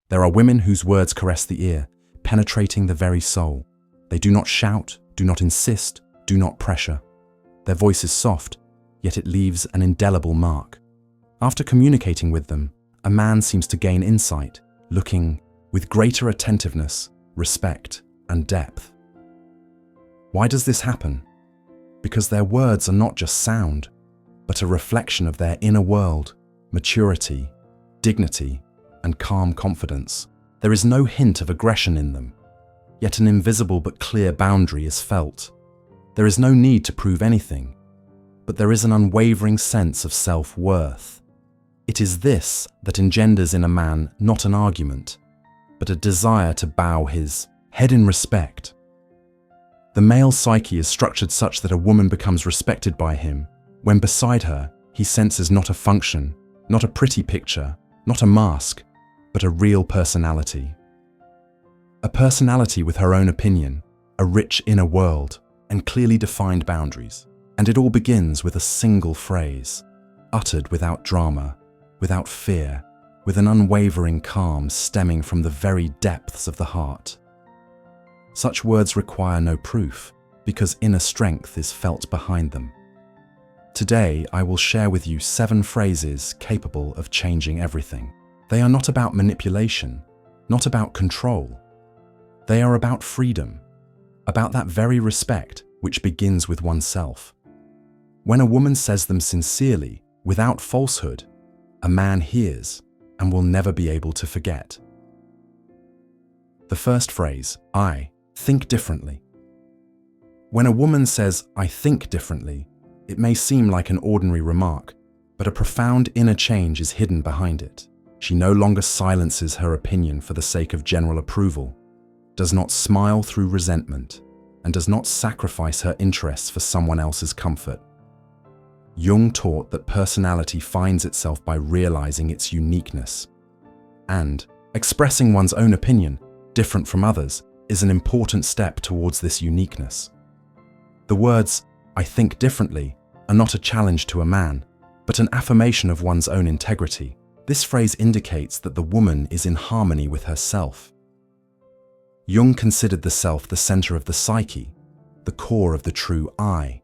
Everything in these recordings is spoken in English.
There are women whose words caress the ear, penetrating the very soul. They do not shout, do not insist, do not pressure. Their voice is soft, yet it leaves an indelible mark. After communicating with them, a man seems to gain insight, looking with greater attentiveness, respect, and depth. Why does this happen? Because their words are not just sound, but a reflection of their inner world, maturity, dignity, and calm confidence. There is no hint of aggression in them, yet an invisible but clear boundary is felt. There is no need to prove anything, but there is an unwavering sense of self-worth. It is this that engenders in a man not an argument, but a desire to bow his head in respect. The male psyche is structured such that a woman becomes respected by him when beside her he senses not a function, not a pretty picture, not a mask, but a real personality. A personality with her own opinion, a rich inner world, and clearly defined boundaries. And it all begins with a single phrase, uttered without drama, without fear, with an unwavering calm stemming from the very depths of the heart. Such words require no proof, because inner strength is felt behind them. Today, I will share with you 7 phrases capable of changing everything. They are not about manipulation, not about control. They are about freedom, about that very respect which begins with oneself. When a woman says them sincerely, without falsehood, a man hears and will never be able to forget. The first phrase, I think differently. When a woman says, I think differently, it may seem like an ordinary remark, but a profound inner change is hidden behind it. She no longer silences her opinion for the sake of general approval, does not smile through resentment, and does not sacrifice her interests for someone else's comfort. Jung taught that personality finds itself by realizing its uniqueness. And expressing one's own opinion, different from others, is an important step towards this uniqueness. The words, I think differently, are not a challenge to a man, but an affirmation of one's own integrity. This phrase indicates that the woman is in harmony with herself. Jung considered the self the center of the psyche, the core of the true I.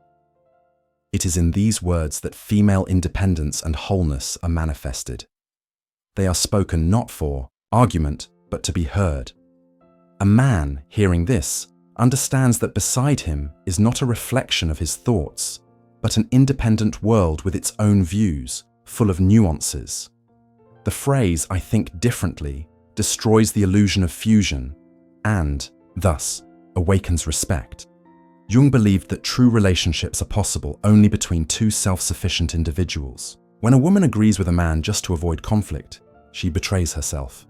It is in these words that female independence and wholeness are manifested. They are spoken not for argument, but to be heard. A man, hearing this, understands that beside him is not a reflection of his thoughts, but an independent world with its own views, full of nuances. The phrase, I think differently, destroys the illusion of fusion and, thus, awakens respect. Jung believed that true relationships are possible only between 2 self-sufficient individuals. When a woman agrees with a man just to avoid conflict, she betrays herself.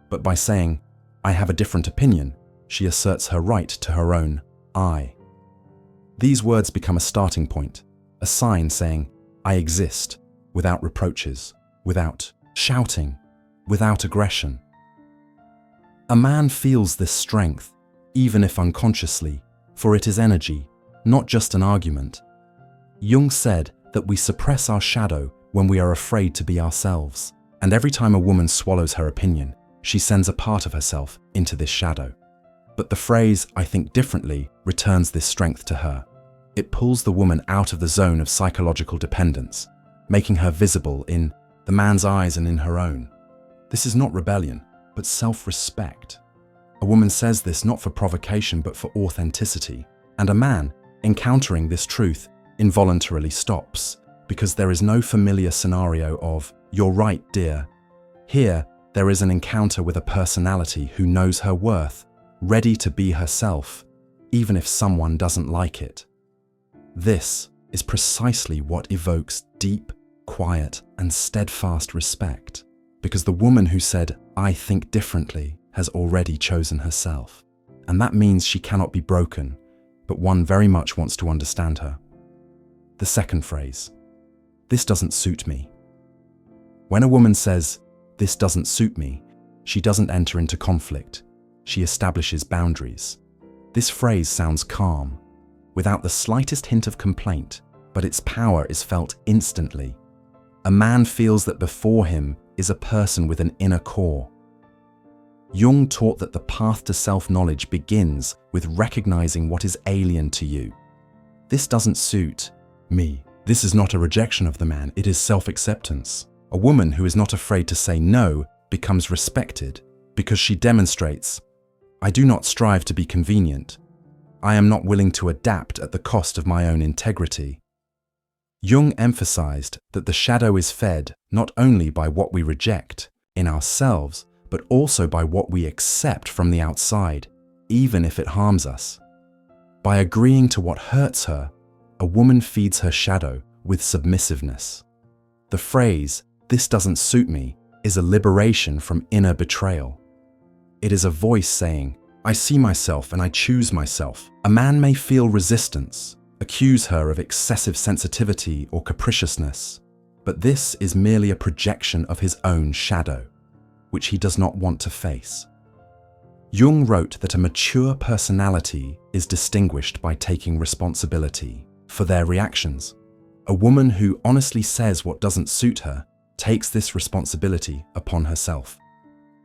But by saying, I have a different opinion, she asserts her right to her own I. These words become a starting point, a sign saying, I exist, without reproaches, without shouting, without aggression. A man feels this strength, even if unconsciously, for it is energy, not just an argument. Jung said that we suppress our shadow when we are afraid to be ourselves, and every time a woman swallows her opinion, she sends a part of herself into this shadow. But the phrase, I think differently, returns this strength to her. It pulls the woman out of the zone of psychological dependence, making her visible in the man's eyes and in her own. This is not rebellion, but self-respect. A woman says this not for provocation but for authenticity, and a man, encountering this truth, involuntarily stops, because there is no familiar scenario of, you're right, dear. Here, there is an encounter with a personality who knows her worth, ready to be herself, even if someone doesn't like it. This is precisely what evokes deep, quiet, and steadfast respect, because the woman who said, I think differently, has already chosen herself. And that means she cannot be broken, but one very much wants to understand her. The second phrase, this doesn't suit me. When a woman says, this doesn't suit me, she doesn't enter into conflict. She establishes boundaries. This phrase sounds calm, without the slightest hint of complaint, but its power is felt instantly. A man feels that before him is a person with an inner core. Jung taught that the path to self-knowledge begins with recognizing what is alien to you. This doesn't suit me. This is not a rejection of the man, it is self-acceptance. A woman who is not afraid to say no becomes respected because she demonstrates, I do not strive to be convenient. I am not willing to adapt at the cost of my own integrity. Jung emphasized that the shadow is fed not only by what we reject in ourselves, but also by what we accept from the outside, even if it harms us. By agreeing to what hurts her, a woman feeds her shadow with submissiveness. The phrase, "this doesn't suit me," is a liberation from inner betrayal. It is a voice saying, I see myself and I choose myself. A man may feel resistance, accuse her of excessive sensitivity or capriciousness, but this is merely a projection of his own shadow, which he does not want to face. Jung wrote that a mature personality is distinguished by taking responsibility for their reactions. A woman who honestly says what doesn't suit her takes this responsibility upon herself.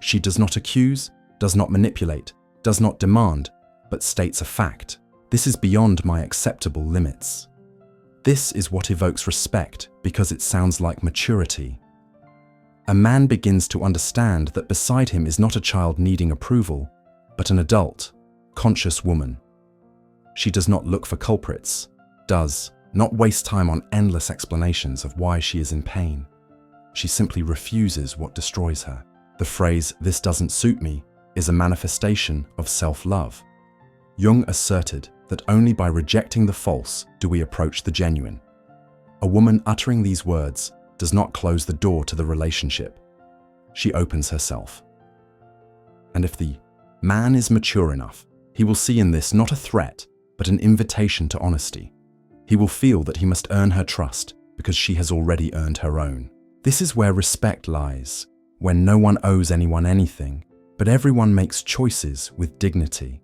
She does not accuse, does not manipulate, does not demand, but states a fact. This is beyond my acceptable limits. This is what evokes respect because it sounds like maturity. A man begins to understand that beside him is not a child needing approval, but an adult, conscious woman. She does not look for culprits, does not waste time on endless explanations of why she is in pain. She simply refuses what destroys her. The phrase, "this doesn't suit me," is a manifestation of self-love. Jung asserted that only by rejecting the false do we approach the genuine. A woman uttering these words does not close the door to the relationship. She opens herself. And if the man is mature enough, he will see in this not a threat, but an invitation to honesty. He will feel that he must earn her trust because she has already earned her own. This is where respect lies, when no one owes anyone anything, but everyone makes choices with dignity.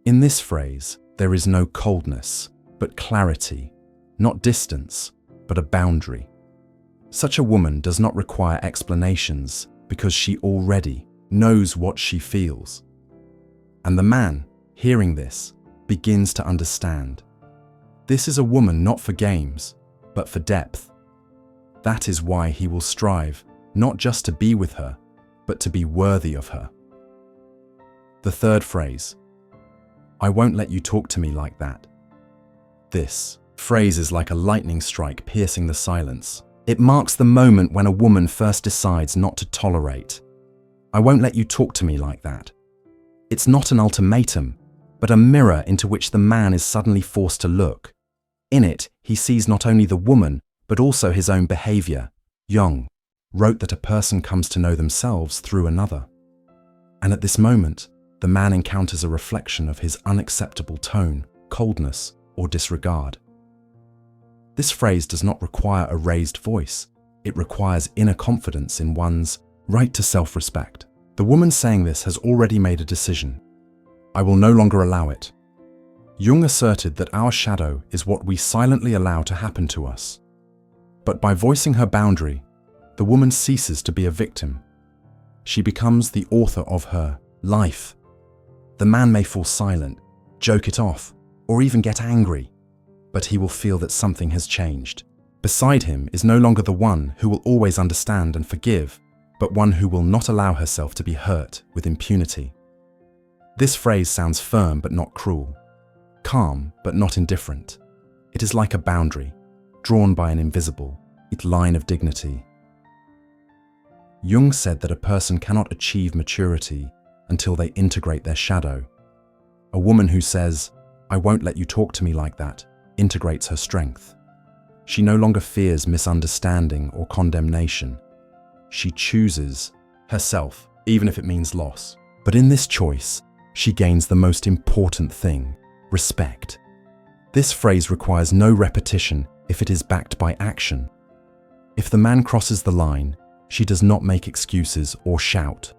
In this phrase, there is no coldness, but clarity, not distance, but a boundary. Such a woman does not require explanations because she already knows what she feels. And the man, hearing this, begins to understand. This is a woman not for games, but for depth. That is why he will strive not just to be with her, but to be worthy of her. The third phrase, I won't let you talk to me like that. This phrase is like a lightning strike piercing the silence. It marks the moment when a woman first decides not to tolerate. I won't let you talk to me like that. It's not an ultimatum, but a mirror into which the man is suddenly forced to look. In it, he sees not only the woman, but also his own behavior. Jung wrote that a person comes to know themselves through another. And at this moment, the man encounters a reflection of his unacceptable tone, coldness, or disregard. This phrase does not require a raised voice. It requires inner confidence in one's right to self-respect. The woman saying this has already made a decision. I will no longer allow it. Jung asserted that our shadow is what we silently allow to happen to us. But by voicing her boundary, the woman ceases to be a victim. She becomes the author of her life. The man may fall silent, joke it off, or even get angry, but he will feel that something has changed. Beside him is no longer the one who will always understand and forgive, but one who will not allow herself to be hurt with impunity. This phrase sounds firm but not cruel, calm but not indifferent. It is like a boundary, drawn by an invisible line of dignity. Jung said that a person cannot achieve maturity until they integrate their shadow. A woman who says, I won't let you talk to me like that, integrates her strength. She no longer fears misunderstanding or condemnation. She chooses herself, even if it means loss. But in this choice, she gains the most important thing, respect. This phrase requires no repetition if it is backed by action. If the man crosses the line, she does not make excuses or shout.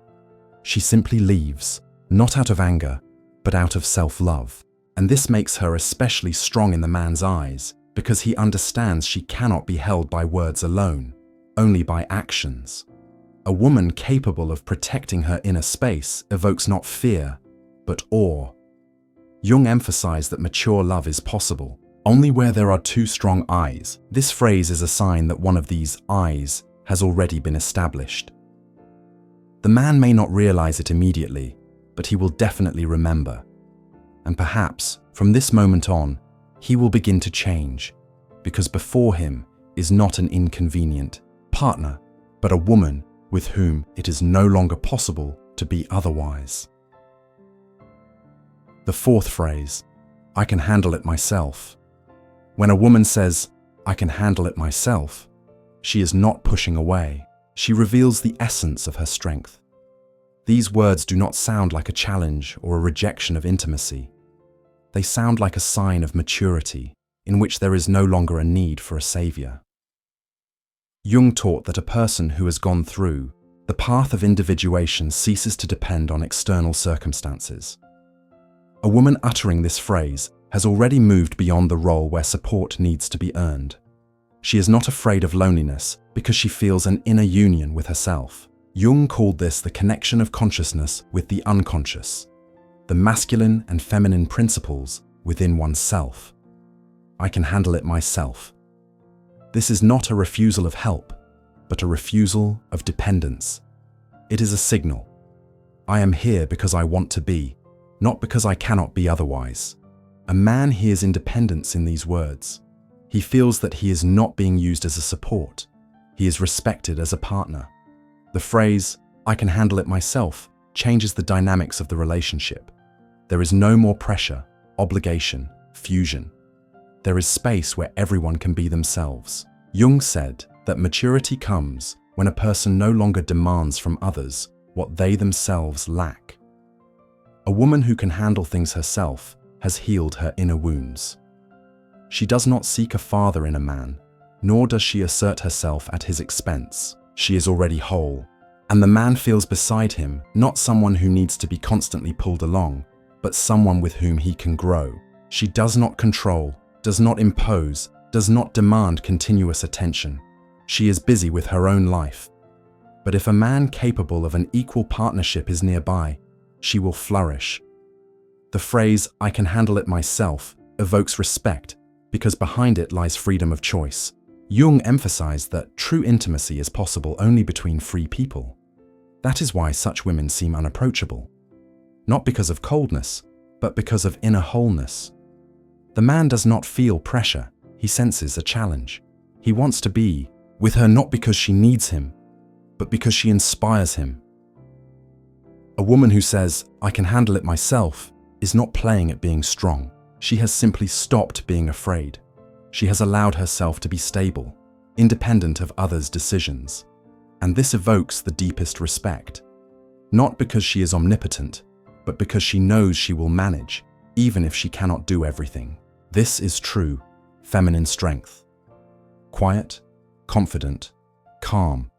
She simply leaves, not out of anger, but out of self-love. And this makes her especially strong in the man's eyes, because he understands she cannot be held by words alone, only by actions. A woman capable of protecting her inner space evokes not fear, but awe. Jung emphasized that mature love is possible only where there are two strong eyes. This phrase is a sign that one of these eyes has already been established. The man may not realize it immediately, but he will definitely remember. And perhaps, from this moment on, he will begin to change, because before him is not an inconvenient partner, but a woman with whom it is no longer possible to be otherwise. The fourth phrase, I can handle it myself. When a woman says, I can handle it myself, she is not pushing away. She reveals the essence of her strength. These words do not sound like a challenge or a rejection of intimacy. They sound like a sign of maturity, in which there is no longer a need for a savior. Jung taught that a person who has gone through the path of individuation ceases to depend on external circumstances. A woman uttering this phrase has already moved beyond the role where support needs to be earned. She is not afraid of loneliness because she feels an inner union with herself. Jung called this the connection of consciousness with the unconscious, the masculine and feminine principles within oneself. I can handle it myself. This is not a refusal of help, but a refusal of dependence. It is a signal. I am here because I want to be, not because I cannot be otherwise. A man hears independence in these words. He feels that he is not being used as a support. He is respected as a partner. The phrase, I can handle it myself, changes the dynamics of the relationship. There is no more pressure, obligation, fusion. There is space where everyone can be themselves. Jung said that maturity comes when a person no longer demands from others what they themselves lack. A woman who can handle things herself has healed her inner wounds. She does not seek a father in a man, nor does she assert herself at his expense. She is already whole, and the man feels beside him not someone who needs to be constantly pulled along, but someone with whom he can grow. She does not control, does not impose, does not demand continuous attention. She is busy with her own life. But if a man capable of an equal partnership is nearby, she will flourish. The phrase, I can handle it myself, evokes respect because behind it lies freedom of choice. Jung emphasized that true intimacy is possible only between free people. That is why such women seem unapproachable. Not because of coldness, but because of inner wholeness. The man does not feel pressure, he senses a challenge. He wants to be with her not because she needs him, but because she inspires him. A woman who says, I can handle it myself, is not playing at being strong. She has simply stopped being afraid. She has allowed herself to be stable, independent of others' decisions. And this evokes the deepest respect. Not because she is omnipotent, but because she knows she will manage, even if she cannot do everything. This is true feminine strength. Quiet, confident, calm.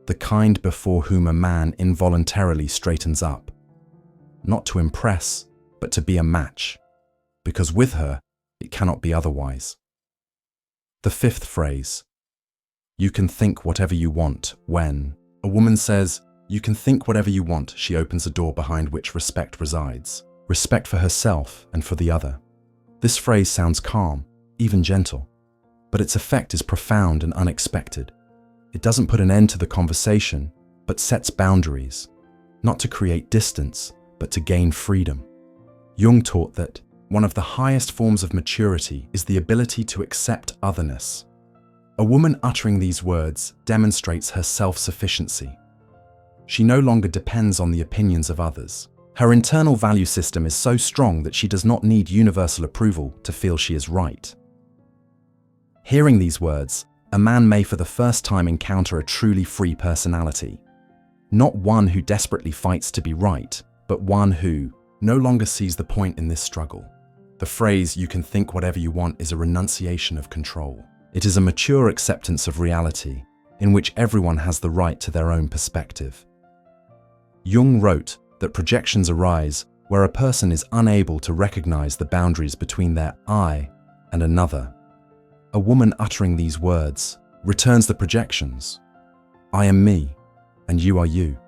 The kind before whom a man involuntarily straightens up. Not to impress, but to be a match. Because with her, it cannot be otherwise. The fifth phrase. You can think whatever you want when a woman says, you can think whatever you want, she opens a door behind which respect resides. Respect for herself and for the other. This phrase sounds calm, even gentle, but its effect is profound and unexpected. It doesn't put an end to the conversation, but sets boundaries, not to create distance, but to gain freedom. Jung taught that one of the highest forms of maturity is the ability to accept otherness. A woman uttering these words demonstrates her self-sufficiency. She no longer depends on the opinions of others. Her internal value system is so strong that she does not need universal approval to feel she is right. Hearing these words, a man may for the first time encounter a truly free personality. Not one who desperately fights to be right, but one who no longer sees the point in this struggle. The phrase, you can think whatever you want, is a renunciation of control. It is a mature acceptance of reality, in which everyone has the right to their own perspective. Jung wrote that projections arise where a person is unable to recognize the boundaries between their I and another. A woman uttering these words returns the projections. I am me. and you are you.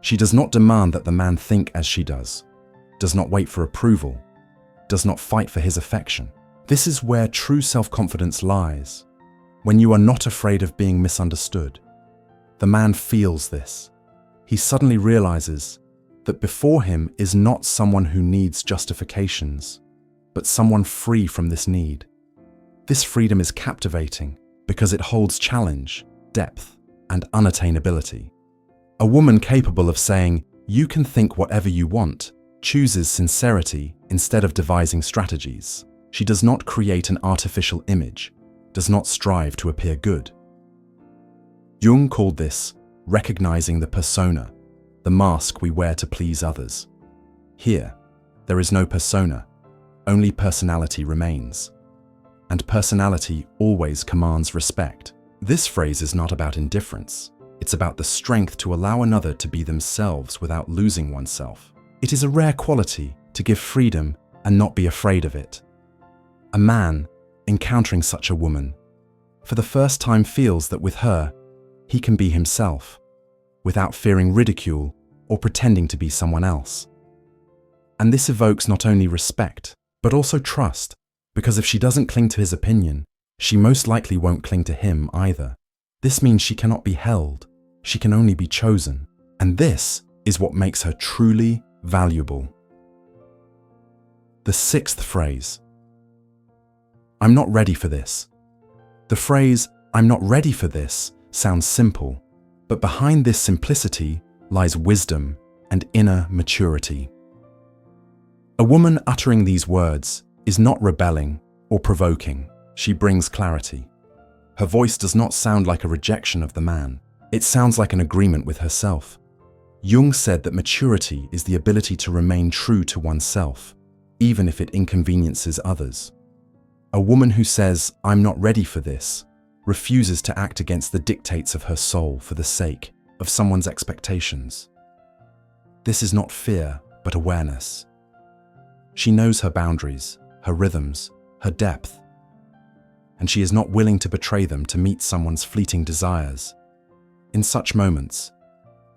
She does not demand that the man think as she does not wait for approval, does not fight for his affection. This is where true self-confidence lies, when you are not afraid of being misunderstood. The man feels this. He suddenly realizes that before him is not someone who needs justifications, but someone free from this need. This freedom is captivating because it holds challenge, depth, and unattainability. A woman capable of saying, "You can think whatever you want," chooses sincerity instead of devising strategies. She does not create an artificial image, does not strive to appear good. Jung called this recognizing the persona, the mask we wear to please others. Here, there is no persona, only personality remains. And personality always commands respect. This phrase is not about indifference. It's about the strength to allow another to be themselves without losing oneself. It is a rare quality to give freedom and not be afraid of it. A man, encountering such a woman, for the first time feels that with her, he can be himself, without fearing ridicule or pretending to be someone else. And this evokes not only respect, but also trust, because if she doesn't cling to his opinion, she most likely won't cling to him either. This means she cannot be held, she can only be chosen, and this is what makes her truly valuable. The sixth phrase, "I'm not ready for this." The phrase, "I'm not ready for this," sounds simple, but behind this simplicity lies wisdom and inner maturity. A woman uttering these words is not rebelling or provoking. She brings clarity. Her voice does not sound like a rejection of the man. It sounds like an agreement with herself. Jung said that maturity is the ability to remain true to oneself, even if it inconveniences others. A woman who says, "I'm not ready for this," refuses to act against the dictates of her soul for the sake of someone's expectations. This is not fear, but awareness. She knows her boundaries, her rhythms, her depth, and she is not willing to betray them to meet someone's fleeting desires. In such moments,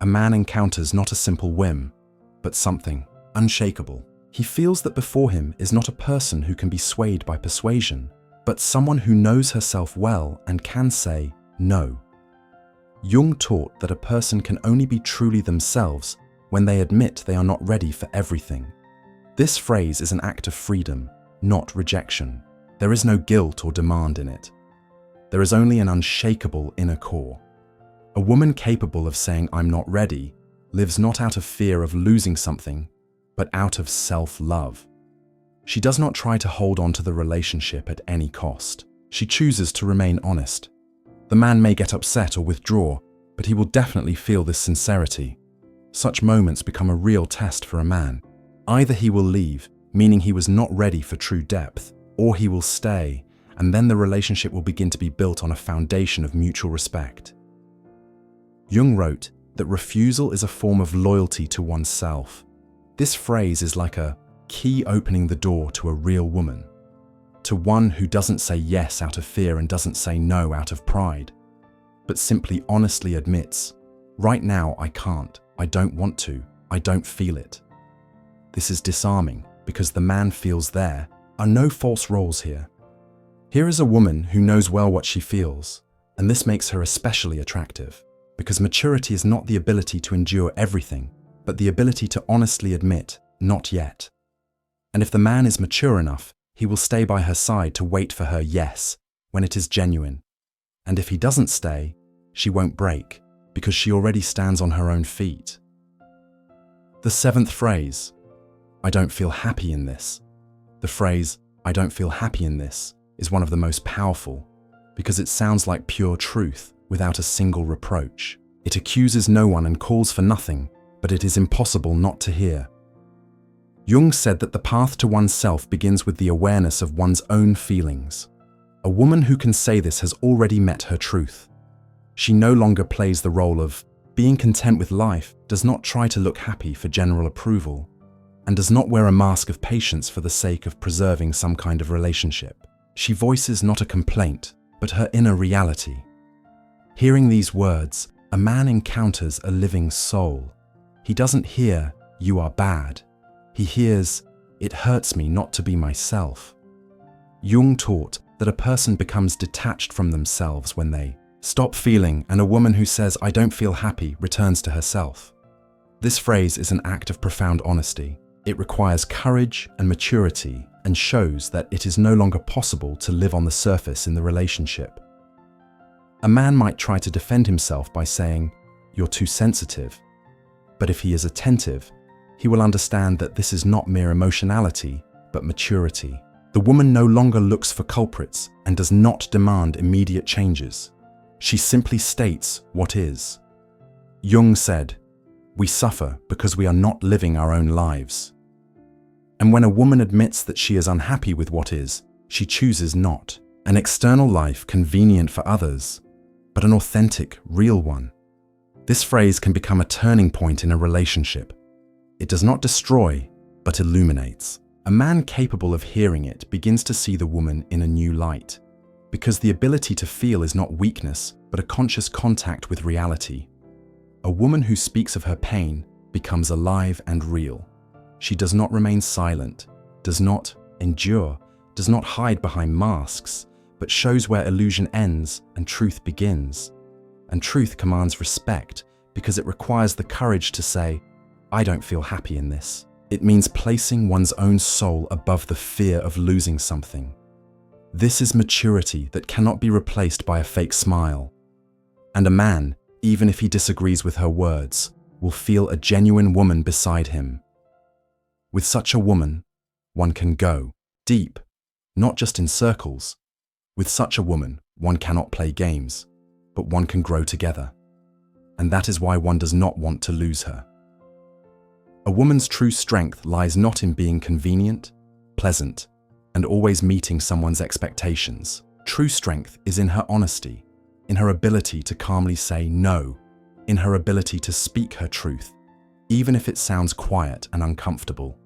a man encounters not a simple whim, but something unshakable. He feels that before him is not a person who can be swayed by persuasion, but someone who knows herself well and can say no. Jung taught that a person can only be truly themselves when they admit they are not ready for everything. This phrase is an act of freedom, not rejection. There is no guilt or demand in it. There is only an unshakable inner core. A woman capable of saying, "I'm not ready," lives not out of fear of losing something, but out of self-love. She does not try to hold on to the relationship at any cost. She chooses to remain honest. The man may get upset or withdraw, but he will definitely feel this sincerity. Such moments become a real test for a man. Either he will leave, meaning he was not ready for true depth, or he will stay, and then the relationship will begin to be built on a foundation of mutual respect. Jung wrote that refusal is a form of loyalty to oneself. This phrase is like a key opening the door to a real woman, to one who doesn't say yes out of fear and doesn't say no out of pride, but simply honestly admits, "Right now I can't, I don't want to, I don't feel it." This is disarming because the man feels there are no false roles here. Here is a woman who knows well what she feels, and this makes her especially attractive, because maturity is not the ability to endure everything, but the ability to honestly admit, "Not yet." And if the man is mature enough, he will stay by her side to wait for her yes, when it is genuine. And if he doesn't stay, she won't break, because she already stands on her own feet. The seventh phrase, "I don't feel happy in this." The phrase, "I don't feel happy in this," is one of the most powerful, because it sounds like pure truth without a single reproach. It accuses no one and calls for nothing, but it is impossible not to hear. Jung said that the path to oneself begins with the awareness of one's own feelings. A woman who can say this has already met her truth. She no longer plays the role of being content with life, does not try to look happy for general approval, and does not wear a mask of patience for the sake of preserving some kind of relationship. She voices not a complaint, but her inner reality. Hearing these words, A man encounters a living soul. He doesn't hear, "You are bad." He hears, "It hurts me not to be myself." Jung taught that a person becomes detached from themselves when they stop feeling, and a woman who says, "I don't feel happy," returns to herself. This phrase is an act of profound honesty. It requires courage and maturity and shows that it is no longer possible to live on the surface in the relationship. A man might try to defend himself by saying, "You're too sensitive." But if he is attentive, he will understand that this is not mere emotionality, but maturity. The woman no longer looks for culprits and does not demand immediate changes. She simply states what is. Jung said, "We suffer because we are not living our own lives." And when a woman admits that she is unhappy with what is, she chooses not an external life convenient for others, but an authentic, real one. This phrase can become a turning point in a relationship. It does not destroy, but illuminates. A man capable of hearing it begins to see the woman in a new light, because the ability to feel is not weakness, but a conscious contact with reality. A woman who speaks of her pain becomes alive and real. She does not remain silent, does not endure, does not hide behind masks, but shows where illusion ends and truth begins. And truth commands respect because it requires the courage to say, "I don't feel happy in this." It means placing one's own soul above the fear of losing something. This is maturity that cannot be replaced by a fake smile. And a man, even if he disagrees with her words, will feel a genuine woman beside him. With such a woman, one can go deep, not just in circles. With such a woman, one cannot play games, but one can grow together. And that is why one does not want to lose her. A woman's true strength lies not in being convenient, pleasant, and always meeting someone's expectations. True strength is in her honesty, in her ability to calmly say no, in her ability to speak her truth, even if it sounds quiet and uncomfortable.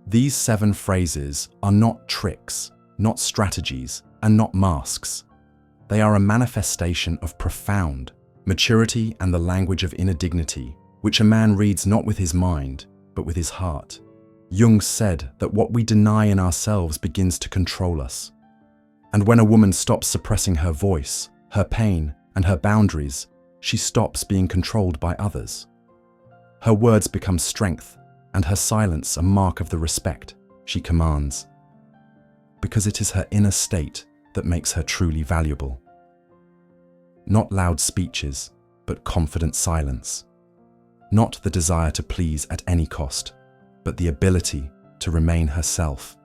These 7 phrases are not tricks, not strategies, and not masks. They are a manifestation of profound maturity and the language of inner dignity, which a man reads not with his mind, but with his heart. Jung said that what we deny in ourselves begins to control us. And when a woman stops suppressing her voice, her pain, and her boundaries, she stops being controlled by others. Her words become strength, and her silence a mark of the respect she commands. Because it is her inner state that makes her truly valuable. Not loud speeches, but confident silence. Not the desire to please at any cost, but the ability to remain herself.